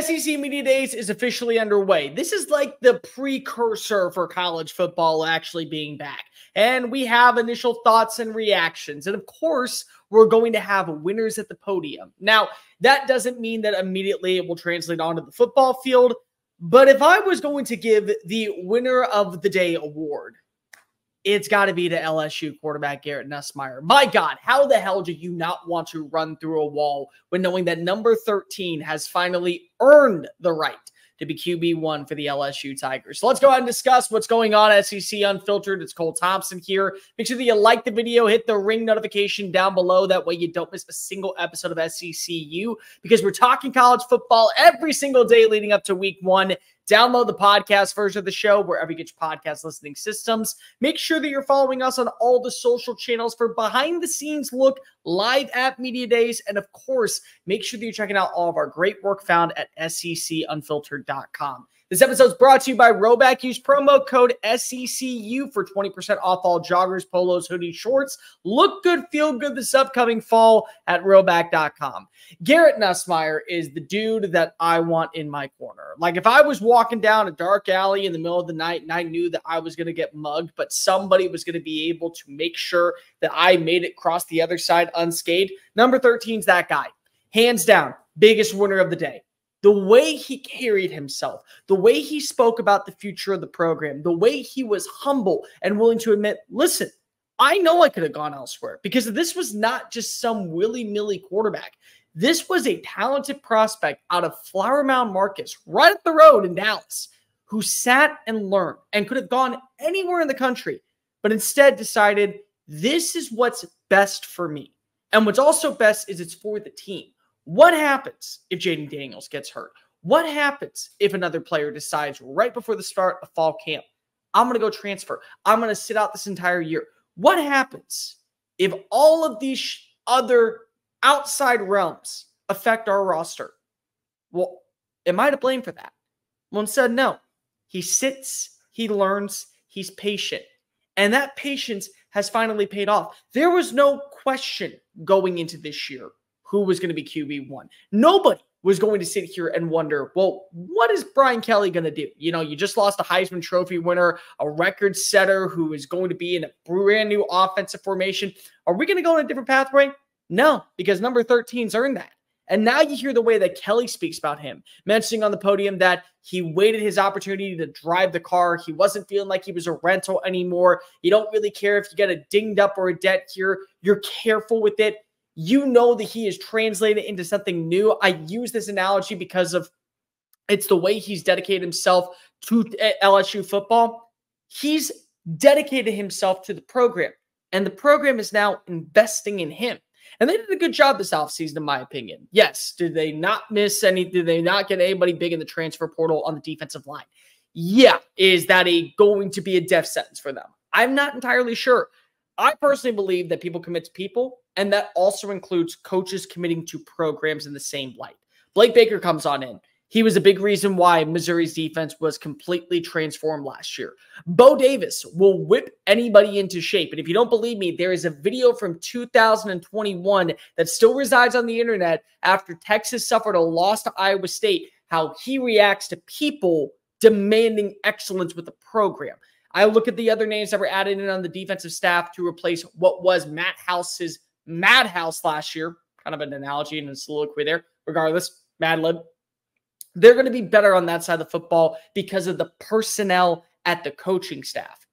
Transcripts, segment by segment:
SEC Media Days is officially underway. This is like the precursor for college football actually being back. And we have initial thoughts and reactions. And of course, we're going to have winners at the podium. Now, that doesn't mean that immediately it will translate onto the football field. But if I was going to give the winner of the day award, it's got to be to LSU quarterback Garrett Nussmeier. My God, how the hell do you not want to run through a wall when knowing that number 13 has finally earned the right to be QB1 for the LSU Tigers? So let's go ahead and discuss what's going on at SEC Unfiltered. It's Cole Thompson here. Make sure that you like the video, hit the ring notification down below. That way you don't miss a single episode of SECU, because we're talking college football every single day leading up to week 1. Download the podcast version of the show wherever you get your podcast listening systems. Make sure that you're following us on all the social channels for behind-the-scenes look live at Media Days. And, of course, make sure that you're checking out all of our great work found at SECUnfiltered.com. This episode is brought to you by RHOBACK. Use promo code SECU for 20% off all joggers, polos, hoodies, shorts. Look good, feel good this upcoming fall at RHOBACK.com. Garrett Nussmeier is the dude that I want in my corner. Like, if I was walking down a dark alley in the middle of the night and I knew that I was going to get mugged, but somebody was going to be able to make sure that I made it across the other side unscathed, number 13's that guy. Hands down, biggest winner of the day. The way he carried himself, the way he spoke about the future of the program, the way he was humble and willing to admit, listen, I know I could have gone elsewhere, because this was not just some willy-nilly quarterback. This was a talented prospect out of Flower Mound Marcus, right up the road in Dallas, who sat and learned and could have gone anywhere in the country, but instead decided this is what's best for me. And what's also best is it's for the team. What happens if Jaden Daniels gets hurt? What happens if another player decides right before the start of fall camp, I'm going to go transfer, I'm going to sit out this entire year? What happens if all of these other outside realms affect our roster? Well, am I to blame for that? Well, instead, no. He sits, he learns, he's patient. And that patience has finally paid off. There was no question going into this year who was going to be QB1. Nobody was going to sit here and wonder, well, what is Brian Kelly going to do? You know, you just lost a Heisman Trophy winner, a record setter who is going to be in a brand new offensive formation. Are we going to go in a different pathway? No, because number 13's earned that. And now you hear the way that Kelly speaks about him, mentioning on the podium that he waited his opportunity to drive the car. He wasn't feeling like he was a rental anymore. You don't really care if you get a dinged up or a dent here. You're careful with it. You know that he is translated into something new. I use this analogy because of it's the way he's dedicated himself to LSU football. He's dedicated himself to the program, and the program is now investing in him. And they did a good job this offseason, in my opinion. Yes, did they not miss any? Did they not get anybody big in the transfer portal on the defensive line? Yeah. Is that going to be a death sentence for them? I'm not entirely sure. I personally believe that people commit to people, and that also includes coaches committing to programs in the same light. Blake Baker comes on in. He was a big reason why Missouri's defense was completely transformed last year. Bo Davis will whip anybody into shape. And if you don't believe me, there is a video from 2021 that still resides on the internet after Texas suffered a loss to Iowa State, how he reacts to people demanding excellence with the program. I look at the other names that were added in on the defensive staff to replace what was Matt House's madhouse last year. Kind of an analogy and a soliloquy there. Regardless, Mad Lib. They're going to be better on that side of the football because of the personnel at the coaching staff.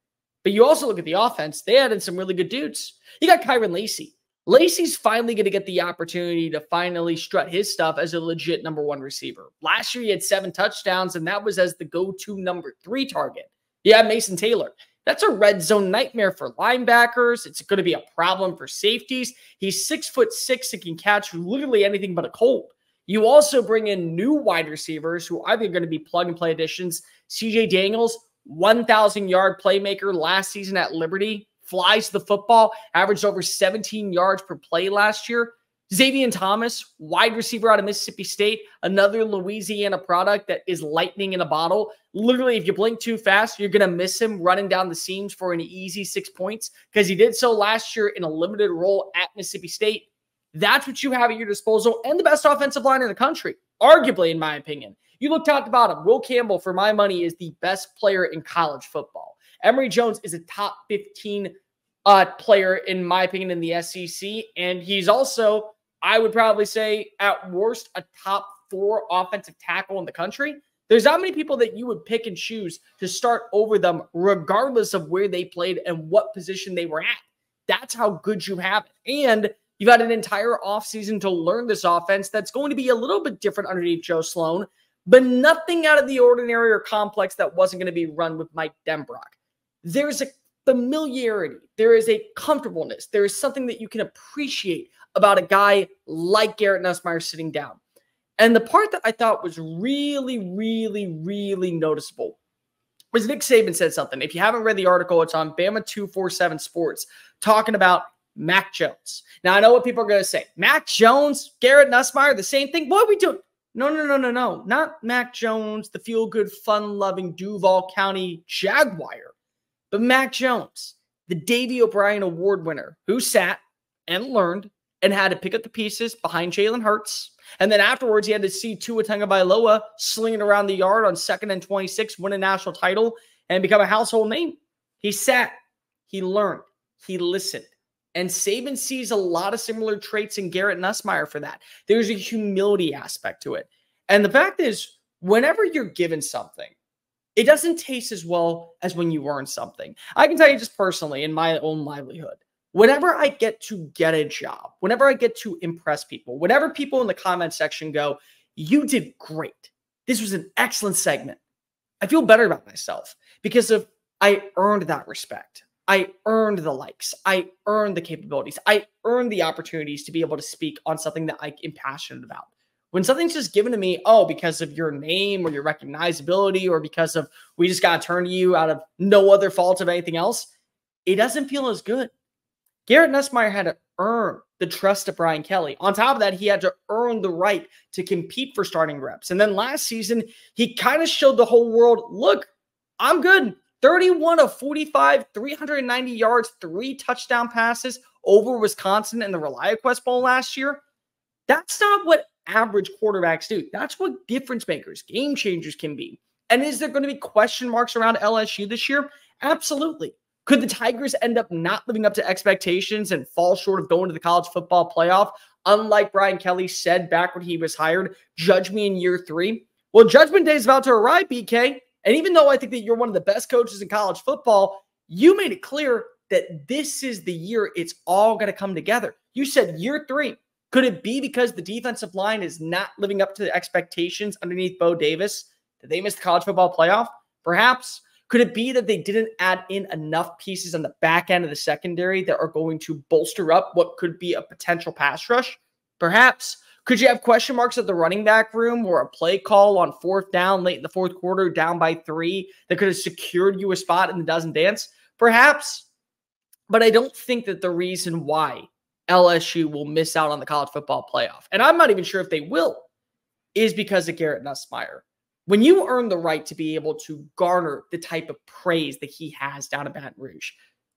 But you also look at the offense. They added some really good dudes. You got Kyron Lacey. Lacey's finally going to get the opportunity to finally strut his stuff as a legit number 1 receiver. Last year, he had 7 touchdowns, and that was as the go-to number 3 target. Yeah, Mason Taylor. That's a red zone nightmare for linebackers. It's going to be a problem for safeties. He's 6'6" and can catch literally anything but a cold. You also bring in new wide receivers who I think are going to be plug-and-play additions. CJ Daniels, 1,000-yard playmaker last season at Liberty, flies the football, averaged over 17 yards per play last year. Xavier Thomas, wide receiver out of Mississippi State, another Louisiana product that is lightning in a bottle. Literally, if you blink too fast, you're going to miss him running down the seams for an easy 6 points, because he did so last year in a limited role at Mississippi State. That's what you have at your disposal, and the best offensive line in the country. arguably, in my opinion. You look top to bottom. Will Campbell, for my money, is the best player in college football. Emory Jones is a top 15 player, in my opinion, in the SEC. And he's also, I would probably say, at worst, a top 4 offensive tackle in the country. There's not many people that you would pick and choose to start over them, regardless of where they played and what position they were at. That's how good you have it. And you've had an entire offseason to learn this offense that's going to be a little bit different underneath Joe Sloan, but nothing out of the ordinary or complex that wasn't going to be run with Mike Denbrock. There's a familiarity. There is a comfortableness. There is something that you can appreciate about a guy like Garrett Nussmeier sitting down. And the part that I thought was really, really, really noticeable was Nick Saban said something. If you haven't read the article, it's on Bama 247 Sports, talking about Mac Jones. Now, I know what people are going to say. Mac Jones, Garrett Nussmeier, the same thing? What are we doing? No. Not Mac Jones, the feel-good, fun-loving Duval County Jaguar, but Mac Jones, the Davey O'Brien Award winner, who sat and learned and had to pick up the pieces behind Jalen Hurts. And then afterwards, he had to see Tua Tagovailoa slinging around the yard on 2nd and 26, win a national title, and become a household name. He sat, he learned, he listened. And Saban sees a lot of similar traits in Garrett Nussmeier for that. There's a humility aspect to it. And the fact is, whenever you're given something, it doesn't taste as well as when you earn something. I can tell you just personally, in my own livelihood, whenever I get to get a job, whenever I get to impress people, whenever people in the comment section go, you did great, this was an excellent segment, I feel better about myself because of I earned that respect. I earned the likes. I earned the capabilities. I earned the opportunities to be able to speak on something that I am passionate about. When something's just given to me, oh, because of your name or your recognizability or because of we just got to turn to you out of no other fault of anything else, it doesn't feel as good. Garrett Nussmeier had to earn the trust of Brian Kelly. On top of that, he had to earn the right to compete for starting reps. And then last season, he kind of showed the whole world, look, I'm good. 31 of 45, 390 yards, 3 touchdown passes over Wisconsin in the ReliaQuest Bowl last year. That's not what average quarterbacks do. That's what difference makers, game changers can be. And is there going to be question marks around LSU this year? Absolutely. Could the Tigers end up not living up to expectations and fall short of going to the college football playoff? Unlike Brian Kelly said back when he was hired, judge me in year 3. Well, judgment day is about to arrive, BK. And even though I think that you're one of the best coaches in college football, you made it clear that this is the year it's all going to come together. You said year 3. Could it be because the defensive line is not living up to the expectations underneath Bo Davis? Did they miss the college football playoff? Perhaps. Could it be that they didn't add in enough pieces on the back end of the secondary that are going to bolster up what could be a potential pass rush? Perhaps. Could you have question marks at the running back room or a play call on 4th down late in the 4th quarter down by 3 that could have secured you a spot in the dozen dance? Perhaps. But I don't think that the reason why LSU will miss out on the college football playoff, and I'm not even sure if they will, is because of Garrett Nussmeier. When you earn the right to be able to garner the type of praise that he has down in Baton Rouge,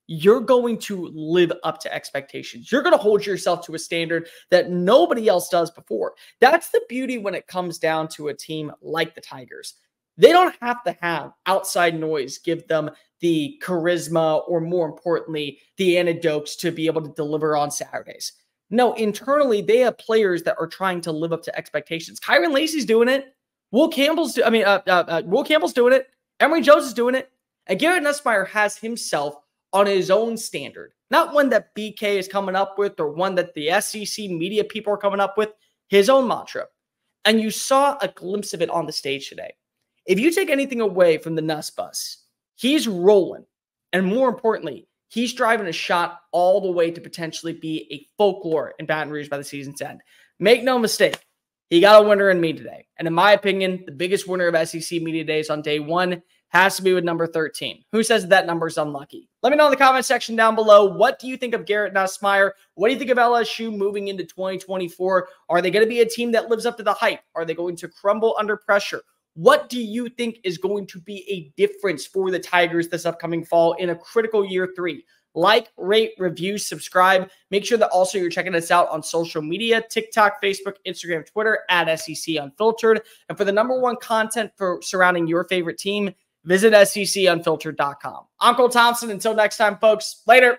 you're going to live up to expectations. You're going to hold yourself to a standard that nobody else does before. That's the beauty when it comes down to a team like the Tigers. They don't have to have outside noise give them the charisma or, more importantly, the anecdotes to be able to deliver on Saturdays. No, internally, they have players that are trying to live up to expectations. Kyron Lacy's doing it. Will Campbell's doing it. Emory Jones is doing it. And Garrett Nussmeier has himself on his own standard. Not one that BK is coming up with or one that the SEC media people are coming up with. His own mantra. And you saw a glimpse of it on the stage today. If you take anything away from the Nuss bus, he's rolling. And more importantly, he's driving a shot all the way to potentially be a folklore in Baton Rouge by the season's end. Make no mistake. He got a winner in me today. And in my opinion, the biggest winner of SEC Media Days on day 1 has to be with number 13. Who says that number is unlucky? Let me know in the comment section down below. What do you think of Garrett Nussmeier? What do you think of LSU moving into 2024? Are they going to be a team that lives up to the hype? Are they going to crumble under pressure? What do you think is going to be a difference for the Tigers this upcoming fall in a critical year 3? Like, rate, review, subscribe. Make sure that also you're checking us out on social media, TikTok, Facebook, Instagram, Twitter, at SEC Unfiltered. And for the #1 content for surrounding your favorite team, visit SECUnfiltered.com. I'm Cole Thompson. Until next time, folks. Later.